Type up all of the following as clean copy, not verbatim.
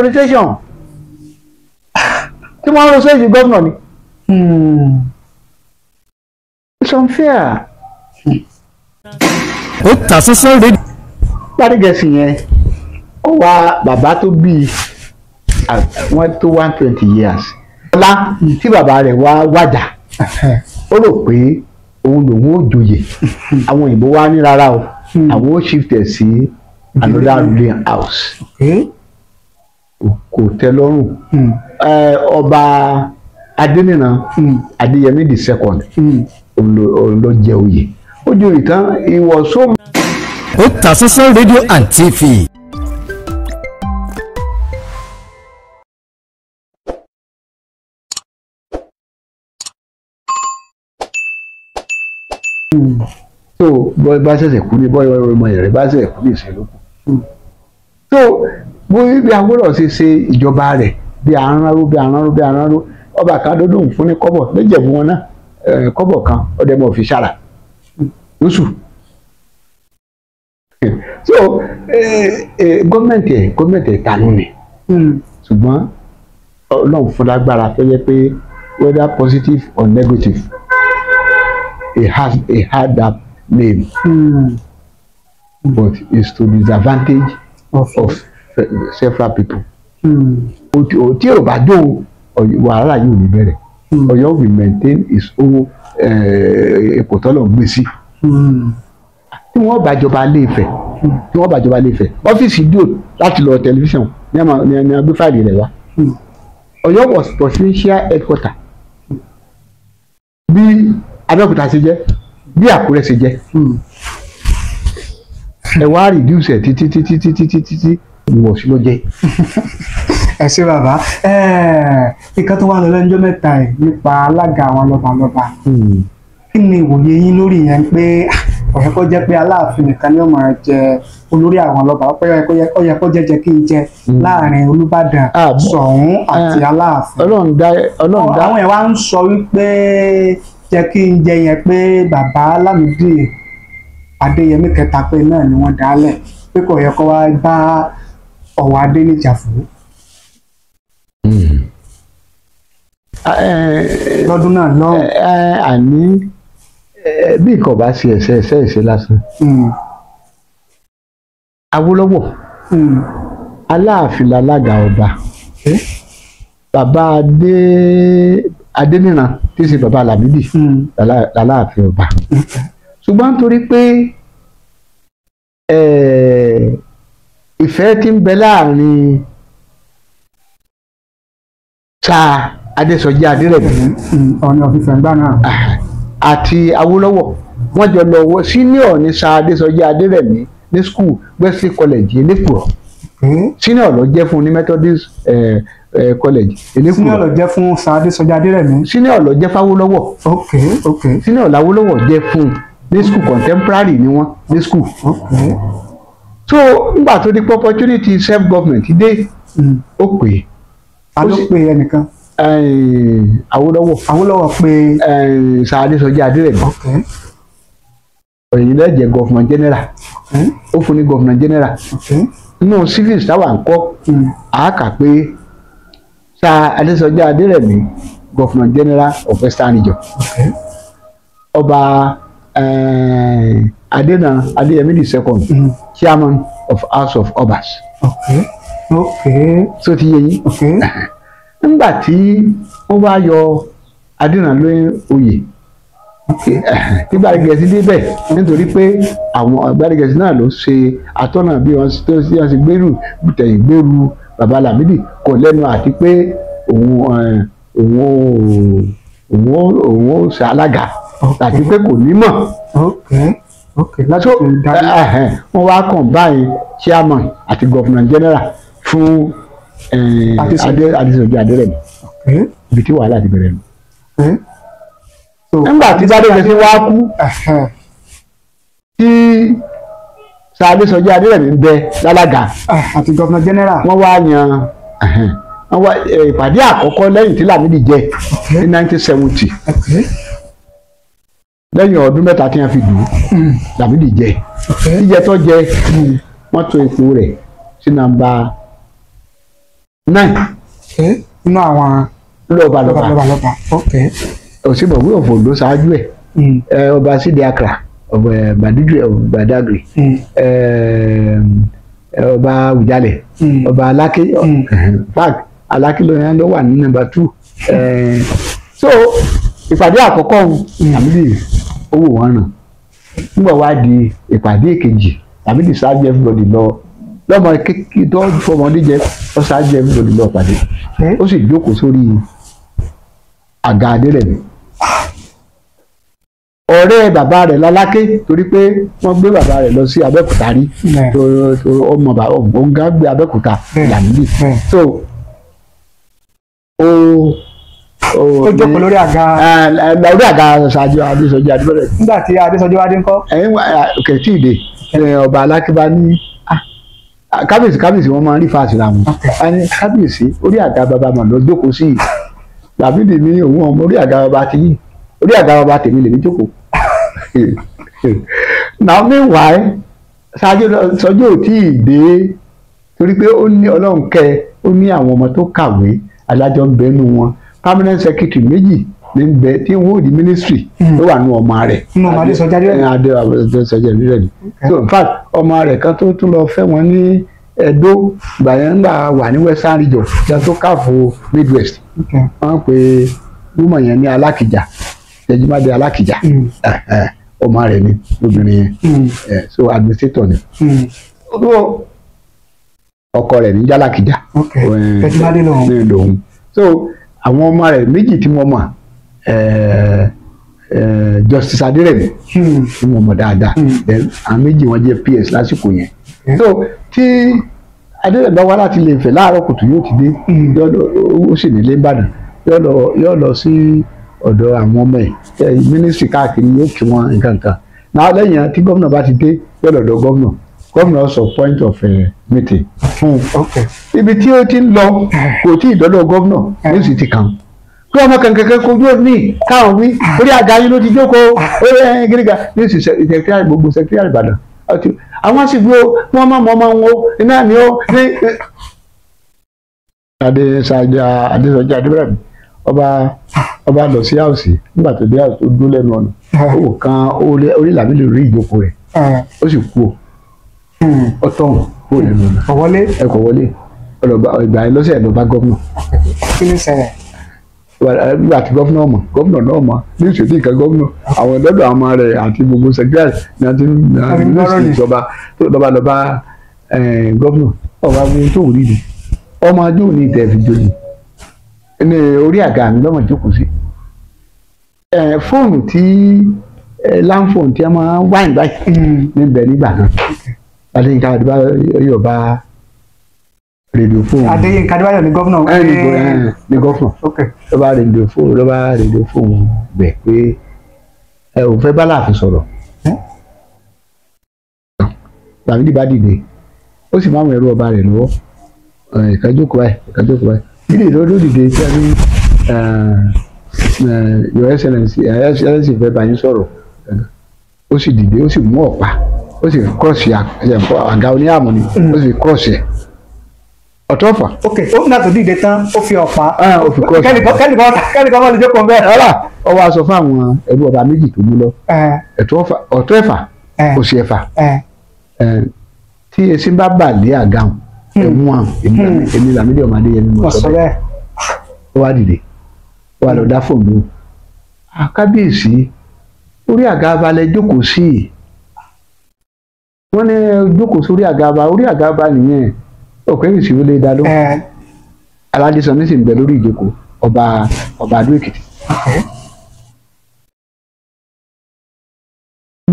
police station tí wọ́n rọ sẹ́yìn gómìnà ni. It's unfair. Ó ta sánsán rédíò. Gbádégẹ̀sì yẹn ó wá bàbá tó bí wọ́n tó 120 years. Ọlá tí bàbá rẹ̀ wá wájà ó rò pé òun lòun ó joyè àwọn òyìnbó wá ní rárá o àwọn ó shift sí another ruling house. Kò tẹ́ lọ́rùn. Ọba Adéníran Adéyẹmí the second òun ló jẹ oyè. Ó joyè tán ìwọ̀só. Ó ta sánsán rédíò and TV. So bá ṣẹ̀ṣẹ̀ kú ní bọ́ọ̀ ọmọ rẹ̀ bá ṣẹ̀ṣẹ̀ kú ní ìṣẹ̀lókù. So bí Awólọ́wọ̀ ṣe ìjọba rẹ̀ bí aránró ọba kan dúdú fún ní kọ́bọ̀ méjèèjì wọn náà kọ́bọ̀ kan ọdẹ mọ̀ fi ṣàrà lóṣù. So gọ́ọ̀mẹ̀ntì ìtanú ni ṣùgbọ́n Ọlọ́run fún lágbára tó yẹ pé whether positive or negative it had that name but it's to the disadvantage of several people. Tí o bá dùn wàhálà yìí ò ní bẹ̀rẹ̀ Ọ̀yọ́ will maintain its own ipò tọ́lọ̀ gbé sí. Tí wọ́n bá jọba Ilé-Ifẹ̀ ọ́fíìsì dùn láti lọ tẹlifíṣàn ní agbé fáìlì rẹ̀ wá. Ọ̀yọ́ was presidential headquarter bí Abẹ́òkúta ṣe jẹ́ bí Àkúrẹ́ ṣe jẹ́. Ẹ wá reduce ẹ̀ títí ìwọ̀sí ló jẹ́. Ẹ ṣé bàbá nǹkan tó wà lọ lẹ́jọ́ mẹ́ta ẹ̀ nípa alága àwọn lọ́balọ́ba kí ni ìwòye yín lórí yẹn pé ọ̀yẹ́ kó jẹ́ pé Aláàfin nìkan ni ó máa jẹ olórí àwọn lọ́ba ó yẹ kó jẹ́jẹ́ kí n jẹ láàrin Olúbàdàn Ṣọ̀ún àti Aláàfin. Ọlọ́run dá àwọn ẹ̀ wá ń sọ wípé jẹ́ kí n jẹ yẹn pé bàbá Lámìdí Adéyẹmí kẹta pé náà ni wọ́n dálẹ̀ pé kò yẹ kó wá bá Ọ̀wọ̀ Adéníjà fún. Lọ́dún náà lọ́wọ́. Àní bí nǹkan bá ṣe ẹ̀ṣẹ̀ lásán. Awólọ́wọ̀ Aláàfin lálága ọba bàbá Adéníran tí í ṣe bàbá Lámìdí láláàfin ọba. Ṣùgbọ́n nítorí pé ìfẹ́ tí ń bẹ láàrin Sir Adésọjí Adérẹ̀mí ọ̀nà òfìfẹ́ gbà náà àti Awólọ́wọ̀ wọ́n jọ lọ wọ senior ní Sir Adésọjí Adérẹ̀mí ní school Wesley College Elékùrọ́. Senior ló jẹ́ fún ní Methodist College Elékùrọ́. Senior ló jẹ́ fún Sir Adésọjí Adérẹ̀mí. Senior ló jẹ́ f'Awólọ́wọ̀. Senior l'Awólọ́wọ̀ jẹ́ fún ní school contemporary ni wọ́n ní school. So nígbà tó di opportunity self government dé ó pè é. A ló pe ẹnìkan. Awólọ́wọ̀ pé Sir Adésọjí Adérẹ̀mí òyìn lẹ́jẹ̀ governor general ó fún ní governor general nínú civil táwa ń kọ́ àákà pé Sir Adésọjí Adérẹ̀mí governor general of Western Region ọba Adéyẹmí the second chairman of House of Obas. So ti yé yín. Nígbà tí wọ́n wá yọ Adéníran lóyè oyè tí Gbádégẹ̀sì débẹ̀ nítorí pé àwọn Gbádégẹ̀sì náà ló ṣe atọ́nà bí wọ́n ṣe gbèrú bàbá Lámìdí kò lẹ́nu àti pé òun ó ṣe alága àti pé kò ní mọ̀. So wọ́n wá combine chairman àti governor general fún Adésọjí Adérẹ̀mí ibi tí wàhálà ti bẹ̀rẹ̀ nù. Nígbà tí Gbádégẹ̀sì wá kú tí Sir Adésọjí Adérẹ̀mí ń bẹ lálága àti governor general wọ́n wá yan ìpàdé àkọ́kọ́ lẹ́yìn tí Lámìdí jẹ ní 1970 lẹ́yìn ọdún mẹ́ta tí wọ́n fi dùn Lámìdí jẹ jíjẹ tó jẹ wọ́n tò ipò rẹ̀ sí nàmbà 9 nínú àwọn lọ́balọ́ba Òsínbàbò ọ̀fọ̀ ló ṣáájú ẹ̀ ọba Sídì Akra ọba Badagry ọba Ùjálẹ̀ ọba Aláké park Aláké ló wà ní number 2 so ìpàdé àkọ́kọ́ Lámídì owó wọn ràn nígbà wá di ìpàdé èkejì Lámídì ṣáájú everybody lọ lọ́mọ kékeré tó fọmọdé jẹ ó ṣáájú everybody lọ pàdé ó sì jókòó sórí àga Adérẹ̀mí ọ̀rẹ́ bàbá rẹ̀ l'Aláké torí pé wọ́n gbé bàbá rẹ̀ lọ sí Abẹ́òkúta rí ọmọ ọ̀gá gbé Abẹ́òkúta Lámídì so ó jókòó lórí àga ṣáájú Adésọjí Adébẹ̀rẹ̀. nígbà tí Adésọjí wá dé ńkọ́. kẹ̀tì ìdè ọba Aláké bá ní kábíyèsí wọn máa ń rí fàásì ra wọn kábíyèsí orí àga bàbá mà lọ jókòó sí i Lámídì ní òun ọmọ orí àga bàbá ti yí orí àga bàbá tèmi lèmi jókòó now meanwhile Sọjí ò tí ì dé torí pé ó ní Ọlọ́run kẹ́ ó ní àwọn ọmọ tó kàwé adájọ́ ń bẹ nínú wọn permanent secretary méjì ní bẹ tí wọ́n di ministry ló wà ní ọmọ rẹ̀ Adésọjí Adébẹ̀rẹ̀ so in fact ọmọ rẹ̀ kan tó tún lọ fẹ́ wọn ní Ẹdó gbàyàngbà wà ní Western region ìjà tó káàfó Midwest wọ́n pe woman yẹn ní Alákìjà Tẹjúmádé Alákìjà ọmọ rẹ̀ ni obìnrin yẹn so administrator ni ọkọ rẹ̀ ní Jálákìjà Tẹjúmádé lòun so àwọn ọmọ rẹ̀ méjì tí mo mọ̀ Justice Adérẹ̀mí tí mo mọ̀ dáadáa àwọn méjì wọ́n jẹ́ PS lásìkò yẹn so tí Adérẹ̀mí bá wá láti Ilé Ifẹ̀ láàárọ̀ kùtù yóò ti dé ó sì nílé Ìbàdàn yóò lọ sí ọ̀dọ̀ àwọn ọmọ ẹ̀ mínísítì káàkiri yóò kí wọn nǹkan kan náà lẹ́yìn tí gómìnà bá ti dé yóò lọ́dọ̀ gómìnà sọ point of meeting fún ibi tí ó ti ń lọ kò tí ì dọ́dọ̀ gómìnà ní sì ti kàn kí ọmọ kankan kojú ní káwọn wí orí àga yín ló ti jókòó orí gírígà ní sì sẹkítírì gbogbo sẹkítírì Ìbàdàn àwọn sì gbó wọn mọ ọmọ wọn iná ni ó ní. Adésọjí Adébẹ̀rẹ̀ ọba lọ sí àwòsí nígbà tó dé àwòsí ó dún lẹ́nu ọ̀nà ó kan orí Lámídì rí ìjókòó rẹ̀ ó sì kú ó tọ̀hún kó lẹ́nu ọ̀nà ẹ̀kọ́ wọlé ìgbà yẹn lọ́sẹ̀ ló bá gómìnà. kí ni ṣẹlẹ̀. nígbà tí gómìnà náà mọ̀ ní ìṣètì ìkan gómìnà àwọn ọ̀dọ́dọ̀ àwọn ọmọ rẹ̀ àti gbogbo sẹkítírì ní àti mínísítì ìjọba tó lọ́ba gómìnà ọba mi tó rí ni ọmọ ajé òní ìtẹ̀fì jòjì ní orí àga mi lọ́mọ jókòó sí fóònù tí láńfóònù tí a máa ń wáyìn báyìí níbẹ̀ nígbà náà Adéyínká Adébáyọ̀ yóò bá rédíò fóònù. Adéyínká Adébáyọ̀ ní gómìnà. ní gómìnà ló bá rédíò fóònù bẹ̀ pé ẹ ò fẹ́ bá láàfin sọ̀rọ̀ Lámídì bá dìde ó sì máa ń ẹrú ọba rẹ̀ lọ́wọ́ ìkájókòó báyìí ìdí ìdọ́dọ́ dìde tí a ní Your Excellency fẹ́ bá yín sọ̀rọ̀ ó sì dìde ó sì mú ọ̀pá ó sì kọ́ọ̀sì àga oníyàmù ni ó sì kọ́ọ̀sì ẹ̀ ọ̀tọ̀ ọ̀fà. ok ó nígbà tó dìde tán ó fi ọ̀pá ó fi kọ́ọ̀sì kẹ́nìkan máa lè jókòó bẹ́ẹ̀. rárá ó wá sọ fún àwọn ẹrú ọba méjì tó mú lọ ọ̀tọ̀ ẹ̀fà òsì ẹ̀fà tí esin bá bà lé àga hàn ẹ̀wọ̀n èmi Lámídì ọmọ Adéyẹmí mọ̀ sọ bẹ́ẹ̀ ó wá dìde ó wá lọ dá fóònù kábíyèsí orí àga abalẹ̀ jókòó sí i wọ́n ní jókòó sórí àga aba nìyẹn ọ̀pẹ́ yìí sì ó lè dá ló Aládésànmí sì ń bẹ lórí ìjókòó ọba Adó Èkìtì.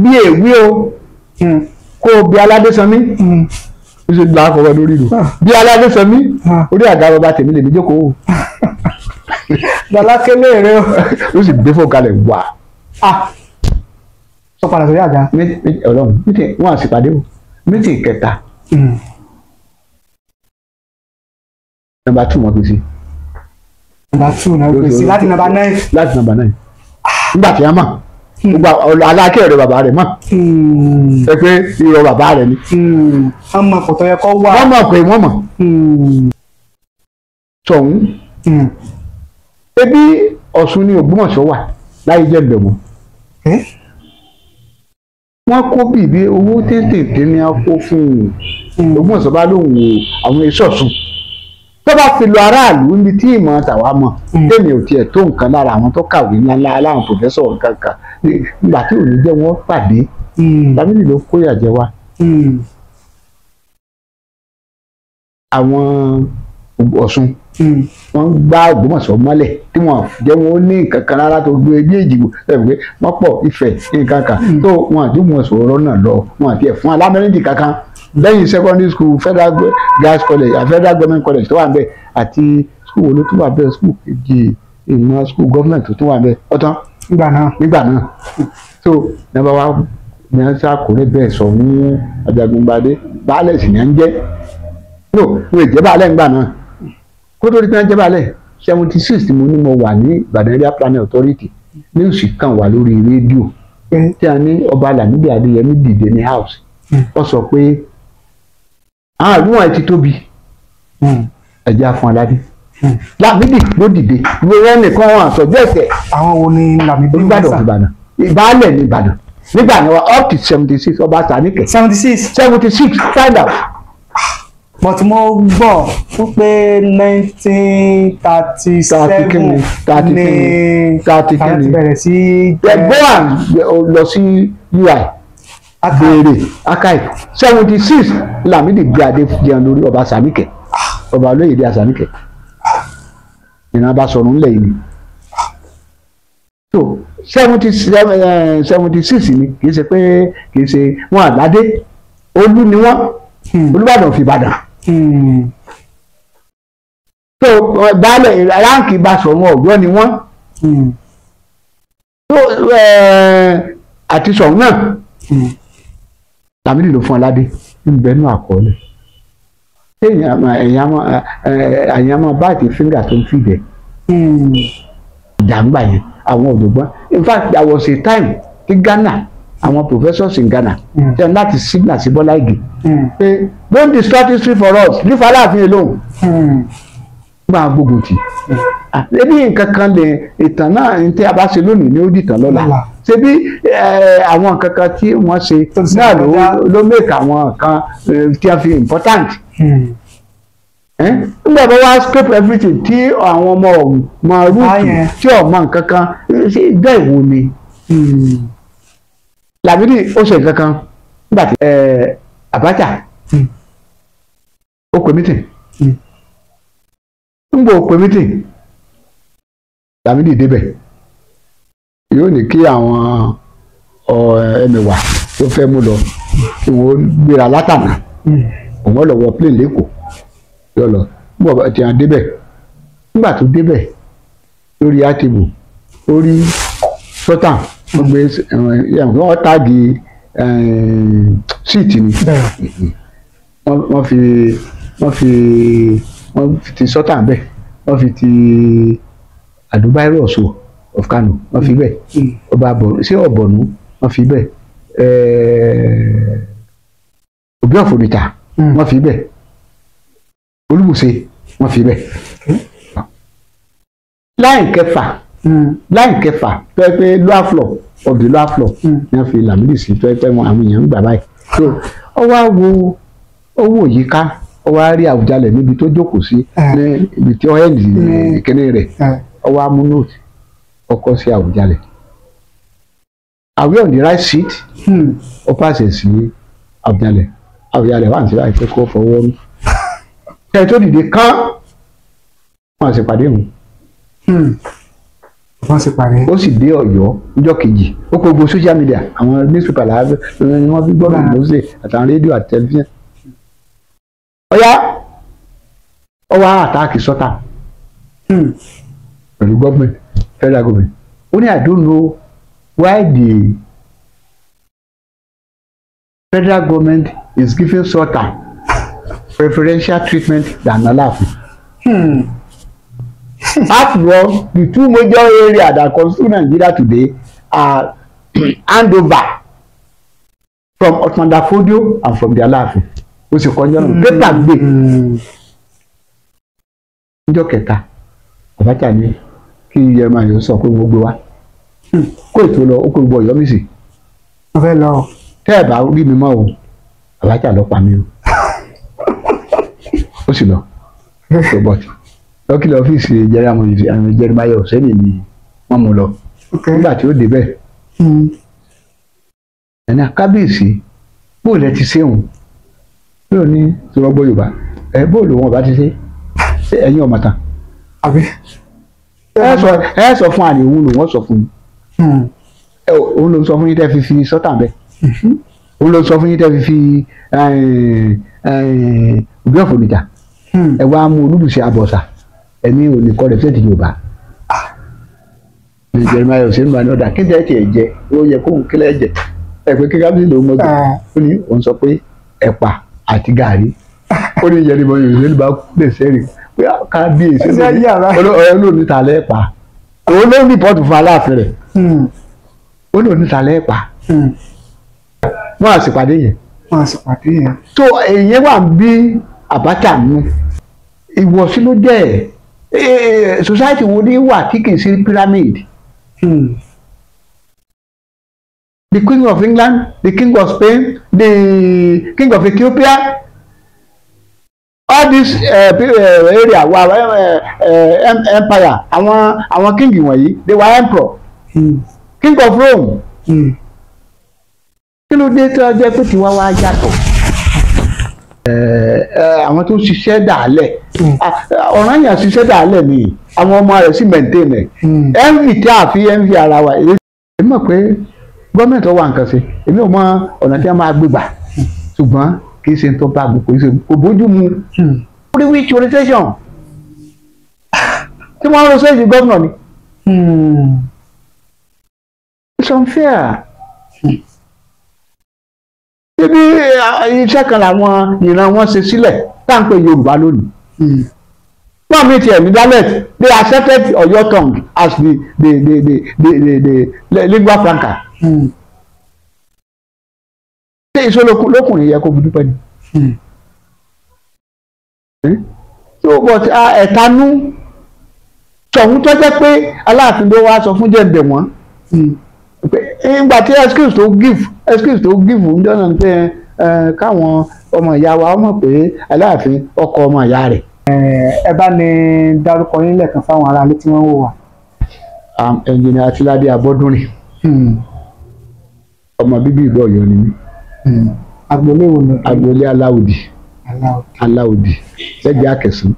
bí èwe o kó o bí Aládésànmí ó ṣe gba àkọ́kọ́ lórí ìlú bí Aládésànmí orí àga bàbá tèmi lèmi jókòó. Gbàlákélé rẹ o. ó sì gbé fún kalẹ̀ wá. sọ padà sórí àga. Ọlọ́run wọn àṣìpàdé o mítì kẹta. Number 2 wọn fi sí. Number 2 náà fi sí láti number 9. láti number 9. nígbà tí a mọ̀ gbogbo Aláké rẹ bàbá rẹ mọ̀ ẹ pé irọ́ bàbá rẹ ni. wọ́n mọ̀ kò tọ́ yẹ kó wá. wọ́n mọ̀ pé wọ́n mọ̀. tọ̀hún ebi Ọ̀ṣun ní Ògbómọ̀ṣọ́ wà láyé jẹ́ ìbẹ̀wọ̀n wọ́n kó bìbí owó tètè ní akó fún un Ògbómọ̀ṣọ́ bá lóun wo àwọn iṣẹ́ Ọ̀ṣun tó bá fi lọ aráàlú níbi tí ìmọ̀ tàwa mọ̀ tèmi ò tiẹ̀ tó nǹkan lára àwọn tó kàwé ńláńlá láwọn pòfẹ́sọ̀ kankan nígbà tí òní jẹ́ wọ́n pàdé Lámídì ló kóyà jẹ wá àwọn Ọ̀ṣun wọ́n gbá Ògbómọ̀ṣọ́ mọ́lẹ̀ tí wọ́n jẹ́ wọn ó ní nǹkan kan rárá tó gbé bí Èjìgbò ẹ̀rù pé wọ́n pọ̀ Ifẹ̀ nǹkan kan tó wọn àti Ògbómọ̀ṣọ́ ọ̀rọ̀ náà lọ wọn àti ẹ̀ fún alámẹ́rìndì kankan lẹ́yìn secondary school federal girls college federal government college tó wà ń bẹ̀ àti school wo ló tún wà bẹ́ẹ̀ school kejì ìmọ̀ school government tó tún wà ń bẹ̀ ọ̀tán nígbà náà so nígbà wa ní wọ́n sá kórè bẹ́ẹ̀ sọ fún Ajagungbadé baálẹ̀ sì ní à ń jẹ́ no wọ́n èjẹ́ baálẹ̀ ńgbà náà kó tó di pé wọ́n jẹ́ baálẹ̀ 76 mo ní mo wà ní Ìbàdàn Area Planning Authority ní oṣù kan wà lórí rédíò tí a ní ọba Lámídì Adéyẹmí dìde ní house wọ́n sọ pé àwọn àdúrà ti tóbi ẹ̀jẹ̀ afọn aládé Lámídì ló dìde ìwé wọn nìkan wọn àṣọ bẹ́ẹ̀ àwọn wo ni Lámídì Ìbàdàn ìbálẹ̀ ní Ìbàdàn nígbà yẹn wa up to 76 ọba Sàníkẹ́ 76 find out. but mo gbọ́ fún pé 1937 ní láti bẹ̀rẹ̀ sí ẹgbọ́n lọ sí UI béèrè archive 76 Lámídì gbé adé jẹun lórí ọba Sàníkẹ́ ọba Olóyèdé Sàníkẹ́ ìran bá sọ̀rọ̀ ńlẹ̀ yìí so 76 ni kì í ṣe pé kì í ṣe wọn àládé olú ni wọn Olúbàdàn fi Ìbàdàn so baálẹ̀ ránkì Basọ̀run Ọ̀yọ́ ni wọ́n so àti sọ̀run náà Lámídì ló fún aládé níbẹ̀ẹ́nú àkọọ́lẹ̀ ẹ̀yìn àmọ́ báàtì fíńgà tó ń fìdẹ̀ ìjàngbà yẹn àwọn ọ̀dọ́gbọ́n in fact there was a time tí Ghana àwọn professors in Ghana ṣe láti signal sí Bọ́lá Ìgè pé don't distract history for us leave Aláàfin alone máa gbógun tì ebi nǹkan kan lè ìtàn náà ní tí a bá ṣe lónìí ní ó dìtàn lọ́la ṣebí àwọn nǹkan kan tí wọ́n ṣe náà ló make àwọn kan tí a fi important nígbà tó wá scrape everything tí àwọn ọmọ ọmọ rúùtù tí ọmọ nǹkan kan ṣe bẹ́ẹ̀ wo ni Lámídì ó ṣe nǹkan kan nígbà tí Abacha ó pè mítìn nígbà ó pè mítìn Lámídì débẹ̀ yóò ní kí àwọn ẹmẹ̀wà tó fẹ́ mú lọ kí wọ́n gbéra látànà òun lọ wọ plane lẹ́kọ̀ọ́ yọ lọ nígbà tí wọ́n débẹ̀ nígbà tó débẹ̀ lórí àtìbù ó rí sọ́tàn wọ́n gbé wọ́n táàgì síìtì ni wọ́n fi ti sọ́tàn bẹ́ẹ̀ wọ́n fi ti Àdúbáírò Ọ̀ṣọ́ of Kano wọ́n fi bẹ́ẹ̀ ọba ṣé Ọ̀bọ̀nú wọ́n fi bẹ́ẹ̀ Òbí Ọ̀fọ̀nìtà wọ́n fi bẹ́ẹ̀ Olúbùṣe wọ́n fi bẹ́ẹ̀ láì kẹfà tó yẹ pé lower floor of the lower floor ni wọ́n fi Lámídì sí tó yẹ pé àwọn èèyàn ń gbà báyìí so ó wá wo owó yìí ká ó wá rí Àwùjalẹ̀ níbi tó jókòó sí ní ibi tí ó hẹ́ndì ìkíní rẹ̀ ó wá mú nóòtù ọkọ sí Àwùjalẹ̀ are we on the right seat ó pàṣẹ sí Àwùjalẹ̀ wà ní láì fẹ́ kó fọwọ́ nù ẹ tó dìde kán wọn sì pàdé wọn wọ́n sì parí. ó sì dé Ọ̀yọ́ níjọ́ kejì ó kó gbogbo social media àwọn newspaper làwọn ni wọ́n fi gbọ́dọ̀ lọ́sẹ̀ àtàwọn rédíò àti tẹlifíṣàn. ọ̀yá ọwọ́ àtàkì sọ́tà pẹ̀lú gọ́ọ̀mẹ̀ntì federal government ó ní I don't know why the federal government is giving sọ́tà preferential treatment than Aláàfin. After all, the two major areas that constitute Nigeria today are handover from Ottoman Dafodio and from the Aláàfin. Ó sì kọjá náà pépà gbé níjọ́ kẹta Abacha ní kí Jeremiah yóò sọ pé wọ́n gbé wá kó ètò lọ ó kó gbọ́ Ọ̀yọ́ mìsì wọ́n fẹ́ lọ. tẹ́ ẹ̀ bá rí mi mọ́ o Abacha lọ pa mí o ó sì lọ robert lọ́kìlẹ̀ ọ́fíìsì Jeremiah Hussein ni wọ́n mú lọ nígbà tí ó débẹ̀ ẹni kábíyèsí bóòlù ẹ ti ṣéhùn yóò ní sọ̀rọ̀gbọ́ Yorùbá bóòlù wọn bá ti ṣe ẹ̀yin ọmọ tán àbí ẹ sọ fún àlè òun ló wọ́n sọ fún yín òun ló sọ fún yín tẹ́ fi sọ́tàn bẹ́ẹ̀ òun ló sọ fún yín tẹ́ fi òbí ọ̀fọ̀ níjà ẹ wá mú olúdùsí àbọ̀sà ẹni ò lè kọ́ rẹ̀ fẹ́ẹ̀tì Yorùbá Jeremiah Hussein bá ní ọ̀dà kí n tẹ́ tiẹ̀ jẹ ó yẹ kóhun kílẹ̀ jẹ ẹ pé kíkà bí lòun mọ́tò ó ní òun sọ pé ẹ̀pà àti gàrí ó ní Jeremiah Hussein bá lè sẹ́rìn pé kábíyèsí ọ̀rẹ́ ló ní ta lẹ́ẹ̀pà òun ló ní pọ́ọ̀tù fún Aláàfin rẹ̀ ó ló ní ta lẹ́ẹ̀pà wọ́n á sì pàdé yẹn. tó èyí wà ń bí Abacha nù ìwọ̀sí ló jẹ́ society wo ni wà tí kì í sí pyramid. The King of England, the King of Spain, the King of Ethiopia, all this area were empire. Àwọn king wọ̀nyí, they were emperor. King of Rome. Kí ló dé tí wọ́n jẹ́ pé tiwa wá yàtọ̀? Àwọn tó ṣiṣẹ́ dàálẹ̀ ọ̀ràn yẹn ṣiṣẹ́ dàálẹ̀ ni àwọn ọmọ rẹ̀ sì maintain ẹ̀ envy tí a fi envy ara wa èyí mọ̀ pé gọ́ọ̀mẹ̀ntì ọwọ́ nǹkan ṣe èmi ò mọ ọ̀nà tí a máa gbé gbà ṣùgbọ́n kì í ṣe tó bá gbogbo ṣe kò bójú mu orí which orientation tí wọ́n lọ sẹ́yìn gómìnà ni it's unfair. Ibi iṣẹ́ kan làwọn ìran wọn ṣe sílẹ̀ tá à ń pè Yorùbá lónìí. Wọ́n mi tiẹ̀ ní dialect they accepted Ọ̀yọ́ tongue as the lingua franca. Ṣé ìṣolókùnrin yẹ kó dúpẹ́ ni? So but ẹ̀tanú sọ̀hún tó jẹ́ pé Aláàfin ló wá sọ fún jẹ̀ǹdẹ̀ wọ́n. Ìgbà tí excuse tó give ń jọ́nà pé káwọn ọmọ ìyá wa mọ̀ pé Aláàfin ọkọ ọmọ ìyá rẹ̀. Ẹ bá ní dárúkọ yín lẹ́ẹ̀kan fáwọn aráalé tí wọ́n wò wá. Ẹnjìnìà Atiládé Abọ́dúnrin ọmọ bíbí ìlú Ọ̀yọ́ ni mí. Agboolé wo lọ? Agboolé Aláòdì lẹ́gbẹ̀ẹ́ Akẹ̀sán.